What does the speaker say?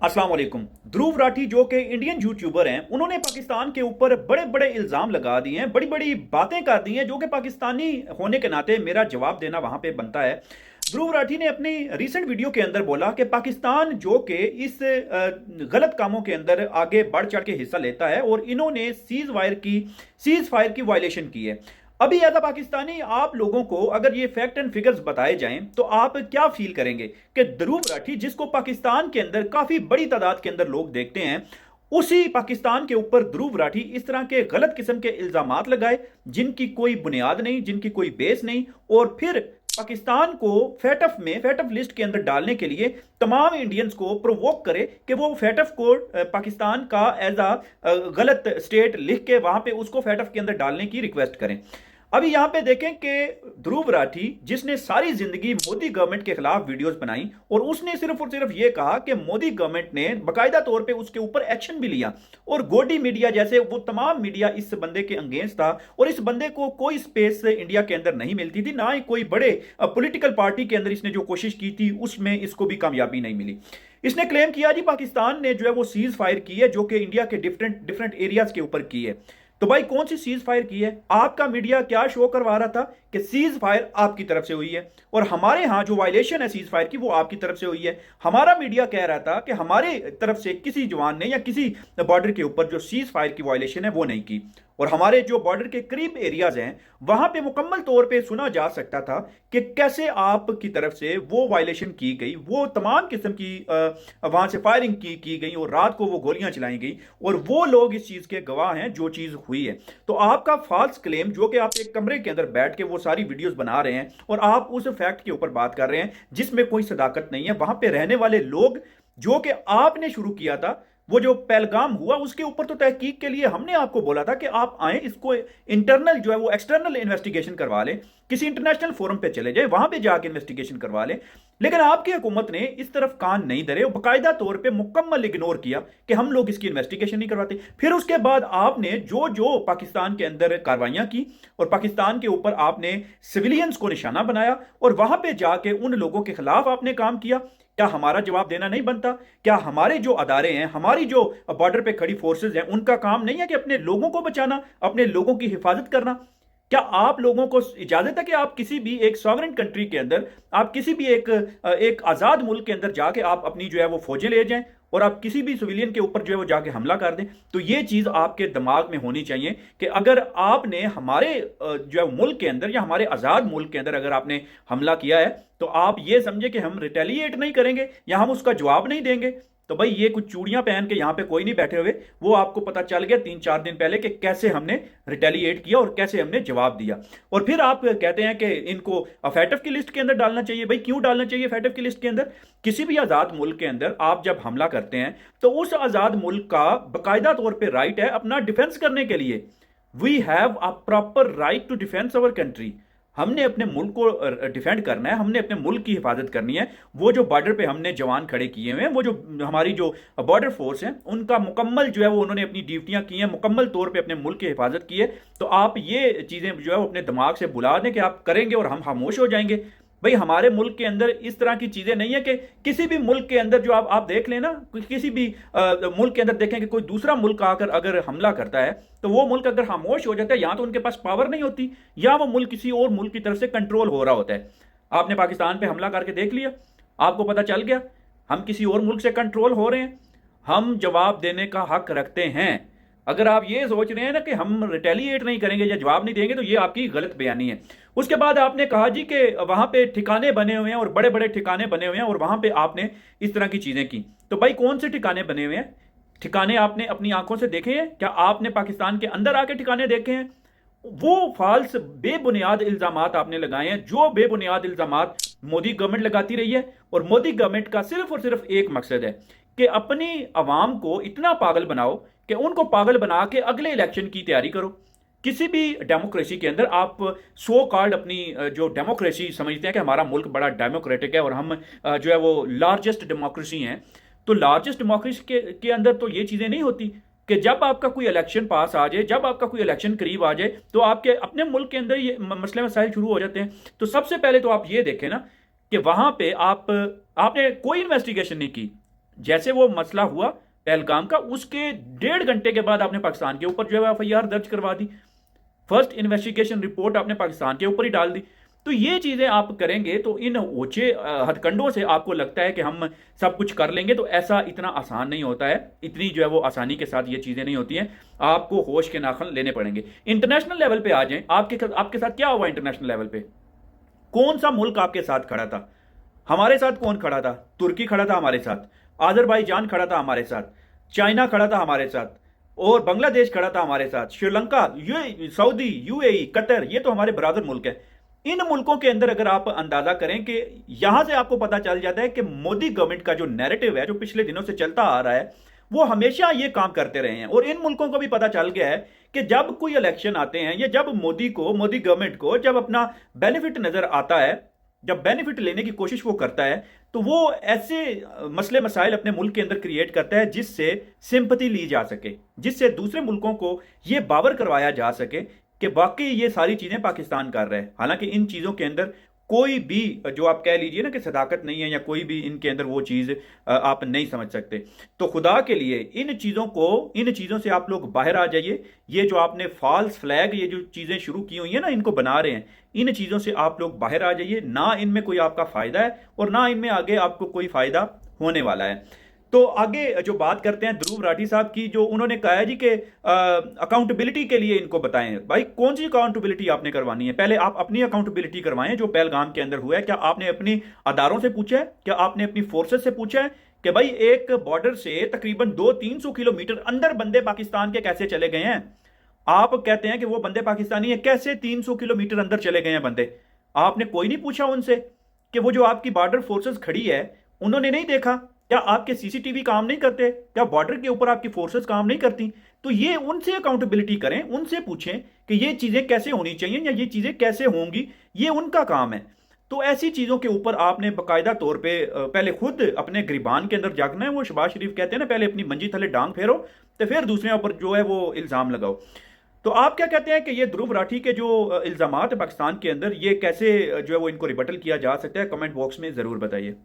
अस्सलाम वालेकुम। ध्रुव राठी जो कि इंडियन यूट्यूबर हैं, उन्होंने पाकिस्तान के ऊपर बड़े बड़े इल्ज़ाम लगा दिए हैं, बड़ी बड़ी बातें कर दी हैं, जो कि पाकिस्तानी होने के नाते मेरा जवाब देना वहां पे बनता है। ध्रुव राठी ने अपनी रीसेंट वीडियो के अंदर बोला कि पाकिस्तान जो कि इस गलत कामों के अंदर आगे बढ़ चढ़ के हिस्सा लेता है और इन्होंने सीज फायर की वायलेशन की है। अभी एज अ पाकिस्तानी आप लोगों को अगर ये फैक्ट एंड फिगर्स बताए जाएं तो आप क्या फील करेंगे कि ध्रुव राठी, जिसको पाकिस्तान के अंदर काफी बड़ी तादाद के अंदर लोग देखते हैं, उसी पाकिस्तान के ऊपर ध्रुव राठी इस तरह के गलत किस्म के इल्जामात लगाए जिनकी कोई बुनियाद नहीं, जिनकी कोई बेस नहीं, और फिर पाकिस्तान को फैटफ लिस्ट के अंदर डालने के लिए तमाम इंडियंस को प्रोवोक करे कि वो फैटफ को पाकिस्तान का एज अ गलत स्टेट लिख के वहां पे उसको फैटफ के अंदर डालने की रिक्वेस्ट करें। अभी यहां पे देखें कि ध्रुव राठी, जिसने सारी जिंदगी मोदी गवर्नमेंट के खिलाफ वीडियोस बनाई, और उसने सिर्फ और सिर्फ ये कहा कि मोदी गवर्नमेंट ने बाकायदा तौर पे उसके ऊपर एक्शन भी लिया, और गोडी मीडिया जैसे वो तमाम मीडिया इस बंदे के अगेंस्ट था, और इस बंदे को कोई स्पेस इंडिया के अंदर नहीं मिलती थी, ना ही कोई बड़े पॉलिटिकल पार्टी के अंदर इसने जो कोशिश की थी उसमें इसको भी कामयाबी नहीं मिली। इसने क्लेम किया जी पाकिस्तान ने जो है वो सीज फायर की है, जो कि इंडिया के डिफरेंट डिफरेंट एरियाज के ऊपर की है। तो भाई कौन सी सीज फायर की है? आपका मीडिया क्या शो करवा रहा था कि सीज फायर आपकी तरफ से हुई है, और हमारे यहां जो वायलेशन है सीज फायर की वो आपकी तरफ से हुई है। हमारा मीडिया कह रहा था कि हमारे तरफ से किसी जवान ने या किसी बॉर्डर के ऊपर जो सीज फायर की वायलेशन है वो नहीं की, और हमारे जो बॉर्डर के करीब एरियाज हैं वहां पे मुकम्मल तौर पे सुना जा सकता था कि कैसे आपकी तरफ से वो वायलेशन की गई, वो तमाम किस्म की वहां से फायरिंग की गई, और रात को वो गोलियां चलाई गई, और वो लोग इस चीज के गवाह हैं जो चीज हुई है। तो आपका फॉल्स क्लेम, जो कि आप एक कमरे के अंदर बैठ के वो सारी वीडियोस बना रहे हैं और आप उस फैक्ट के ऊपर बात कर रहे हैं जिसमें कोई सदाकत नहीं है, वहां पे रहने वाले लोग जो कि आपने शुरू किया था, वो जो पहलगाम हुआ उसके ऊपर तो तहकीक के लिए हमने आपको बोला था कि आप आए, इसको इंटरनल जो है वो एक्सटर्नल इन्वेस्टिगेशन करवा लें, किसी इंटरनेशनल फोरम पे चले जाए, वहां पे जाके इन्वेस्टिगेशन करवा लें। लेकिन आपकी हुकूमत ने इस तरफ कान नहीं धरे, बाकायदा तौर पे मुकम्मल इग्नोर किया कि हम लोग इसकी इन्वेस्टिगेशन नहीं करवाते। फिर उसके बाद आपने जो जो पाकिस्तान के अंदर कार्रवाइयां की, और पाकिस्तान के ऊपर आपने सिविलियंस को निशाना बनाया, और वहां पे जाके उन लोगों के खिलाफ आपने काम किया। क्या हमारा जवाब देना नहीं बनता? क्या हमारे जो अदारे हैं, हमारी जो बॉर्डर पे खड़ी फोर्सेज हैं, उनका काम नहीं है कि अपने लोगों को बचाना, अपने लोगों की हिफाजत करना? क्या आप लोगों को इजाजत है कि आप किसी भी एक सॉवरेन कंट्री के अंदर, आप किसी भी एक आजाद मुल्क के अंदर जाके आप अपनी जो है वो फौजें ले जाएं और आप किसी भी सिविलियन के ऊपर जो है वो जाके हमला कर दें? तो ये चीज आपके दिमाग में होनी चाहिए कि अगर आपने हमारे जो है मुल्क के अंदर या हमारे आजाद मुल्क के अंदर अगर आपने हमला किया है, तो आप ये समझे कि हम रिटेलिएट नहीं करेंगे या हम उसका जवाब नहीं देंगे। तो भाई ये कुछ चूड़ियां पहन के यहां पे कोई नहीं बैठे हुए, वो आपको पता चल गया 3-4 दिन पहले कि कैसे हमने रिटेलिएट किया और कैसे हमने जवाब दिया। और फिर आप कहते हैं कि इनको फैटफ की लिस्ट के अंदर डालना चाहिए। भाई क्यों डालना चाहिए फैटफ की लिस्ट के अंदर? किसी भी आजाद मुल्क के अंदर आप जब हमला करते हैं तो उस आजाद मुल्क का बाकायदा तौर पर राइट है अपना डिफेंस करने के लिए। We have a proper right to defence our country. हमने अपने मुल्क को डिफेंड करना है, हमने अपने मुल्क की हिफाजत करनी है। वो जो बॉर्डर पे हमने जवान खड़े किए हुए हैं, वो जो हमारी जो बॉर्डर फोर्स है, उनका मुकम्मल जो है वो उन्होंने अपनी ड्यूटियां की हैं, मुकम्मल तौर पे अपने मुल्क की हिफाजत की है। तो आप ये चीज़ें जो है वो अपने दिमाग से भुला दें कि आप करेंगे और हम खामोश हो जाएंगे। भाई हमारे मुल्क के अंदर इस तरह की चीजें नहीं है कि किसी भी मुल्क के अंदर जो आप देख लेना, किसी भी मुल्क के अंदर देखें कि कोई दूसरा मुल्क आकर अगर हमला करता है तो वो मुल्क अगर खामोश हो जाता है, या तो उनके पास पावर नहीं होती या वो मुल्क किसी और मुल्क की तरफ से कंट्रोल हो रहा होता है। आपने पाकिस्तान पे हमला करके देख लिया, आपको पता चल गया हम किसी और मुल्क से कंट्रोल हो रहे हैं, हम जवाब देने का हक रखते हैं। अगर आप ये सोच रहे हैं ना कि हम रिटेलिएट नहीं करेंगे या जवाब नहीं देंगे, तो ये आपकी गलत बयानी है। उसके बाद आपने कहा जी कि वहां पे ठिकाने बने हुए हैं और बड़े बड़े ठिकाने बने हुए हैं और वहां पे आपने इस तरह की चीजें की। तो भाई कौन से ठिकाने बने हुए हैं? ठिकाने आपने अपनी आंखों से देखे हैं? क्या आपने पाकिस्तान के अंदर आके ठिकाने देखे हैं? वो फाल्स बेबुनियाद इल्जामात आपने लगाए हैं, जो बेबुनियाद इल्जामात मोदी गवर्नमेंट लगाती रही है। और मोदी गवर्नमेंट का सिर्फ और सिर्फ एक मकसद है कि अपनी अवाम को इतना पागल बनाओ कि उनको पागल बना के अगले इलेक्शन की तैयारी करो। किसी भी डेमोक्रेसी के अंदर आप सो कॉल्ड अपनी जो डेमोक्रेसी समझते हैं कि हमारा मुल्क बड़ा डेमोक्रेटिक है और हम जो है वो लार्जेस्ट डेमोक्रेसी हैं, तो लार्जेस्ट डेमोक्रेसी के अंदर तो ये चीज़ें नहीं होती कि जब आपका कोई इलेक्शन पास आ जाए, जब आपका कोई इलेक्शन करीब आ जाए, तो आपके अपने मुल्क के अंदर ये मसले मसाइल शुरू हो जाते हैं। तो सबसे पहले तो आप ये देखें ना कि वहां पे आपने कोई इन्वेस्टिगेशन नहीं की। जैसे वो मसला हुआ पहलगाम का, उसके 1.5 घंटे के बाद आपने पाकिस्तान के ऊपर जो है एफआईआर दर्ज करवा दी, फर्स्ट इन्वेस्टिगेशन रिपोर्ट आपने पाकिस्तान के ऊपर ही डाल दी। तो ये चीज़ें आप करेंगे तो इन ऊंचे हथकंडों से आपको लगता है कि हम सब कुछ कर लेंगे, तो ऐसा इतना आसान नहीं होता है, इतनी जो है वो आसानी के साथ ये चीज़ें नहीं होती हैं। आपको होश के नाखन लेने पड़ेंगे। इंटरनेशनल लेवल पे आ जाएं, आपके साथ क्या हुआ इंटरनेशनल लेवल पे? कौन सा मुल्क आपके साथ खड़ा था? हमारे साथ कौन खड़ा था? तुर्की खड़ा था हमारे साथ, अजरबैजान खड़ा था हमारे साथ, चाइना खड़ा था हमारे साथ, और बांग्लादेश खड़ा था हमारे साथ, श्रीलंका, सऊदी, यूएई, कतर, ये तो हमारे बरादर मुल्क है। इन मुल्कों के अंदर अगर आप अंदाजा करें कि यहां से आपको पता चल जाता है कि मोदी गवर्नमेंट का जो नैरेटिव है, जो पिछले दिनों से चलता आ रहा है, वो हमेशा ये काम करते रहे हैं। और इन मुल्कों को भी पता चल गया है कि जब कोई इलेक्शन आते हैं या जब मोदी गवर्नमेंट को जब अपना बेनिफिट नजर आता है, जब बेनिफिट लेने की कोशिश वो करता है, तो वो ऐसे मसले मसाइल अपने मुल्क के अंदर क्रिएट करता है जिससे सिंपैथी ली जा सके, जिससे दूसरे मुल्कों को ये बावर करवाया जा सके कि वाकई ये सारी चीजें पाकिस्तान कर रहा है। हालांकि इन चीजों के अंदर कोई भी, जो आप कह लीजिए ना कि सदाकत नहीं है, या कोई भी इनके अंदर वो चीज आप नहीं समझ सकते। तो खुदा के लिए इन चीजों से आप लोग बाहर आ जाइए। ये जो आपने फॉल्स फ्लैग, ये जो चीजें शुरू की हुई है ना, इनको बना रहे हैं, इन चीजों से आप लोग बाहर आ जाइए। ना इनमें कोई आपका फायदा है और ना इनमें आगे आपको कोई फायदा होने वाला है। तो आगे जो बात करते हैं ध्रुव राठी साहब की, जो उन्होंने कहा है जी कि अकाउंटेबिलिटी के लिए इनको बताएं। भाई कौन सी अकाउंटेबिलिटी आपने करवानी है? पहले आप अपनी अकाउंटेबिलिटी करवाएं। जो पहलगाम के अंदर हुआ है, क्या आपने अपनी अदारों से पूछा है? क्या आपने अपनी फोर्सेस से पूछा है कि भाई एक बॉर्डर से तकरीबन 200-300 किलोमीटर अंदर बंदे पाकिस्तान के कैसे चले गए हैं? आप कहते हैं कि वो बंदे पाकिस्तानी है, कैसे 300 किलोमीटर अंदर चले गए हैं बंदे? आपने कोई नहीं पूछा उनसे कि वो जो आपकी बॉर्डर फोर्सेस खड़ी है, उन्होंने नहीं देखा? क्या आपके सीसीटीवी काम नहीं करते? क्या बॉर्डर के ऊपर आपकी फोर्सेस काम नहीं करती? तो ये उनसे अकाउंटेबिलिटी करें, उनसे पूछें कि ये चीजें कैसे होनी चाहिए या ये चीजें कैसे होंगी, ये उनका काम है। तो ऐसी चीजों के ऊपर आपने बाकायदा तौर पे पहले खुद अपने गिरबान के अंदर जागना है। वो शहबाज शरीफ कहते हैं ना, पहले अपनी मंजी थले डांग फेरो तो फिर दूसरे ऊपर जो है वो इल्जाम लगाओ। तो आप क्या कहते हैं कि ये ध्रुव राठी के जो इल्जामात है पाकिस्तान के अंदर, ये कैसे जो है वो इनको रिबटल किया जा सकता है? कमेंट बॉक्स में जरूर बताइए।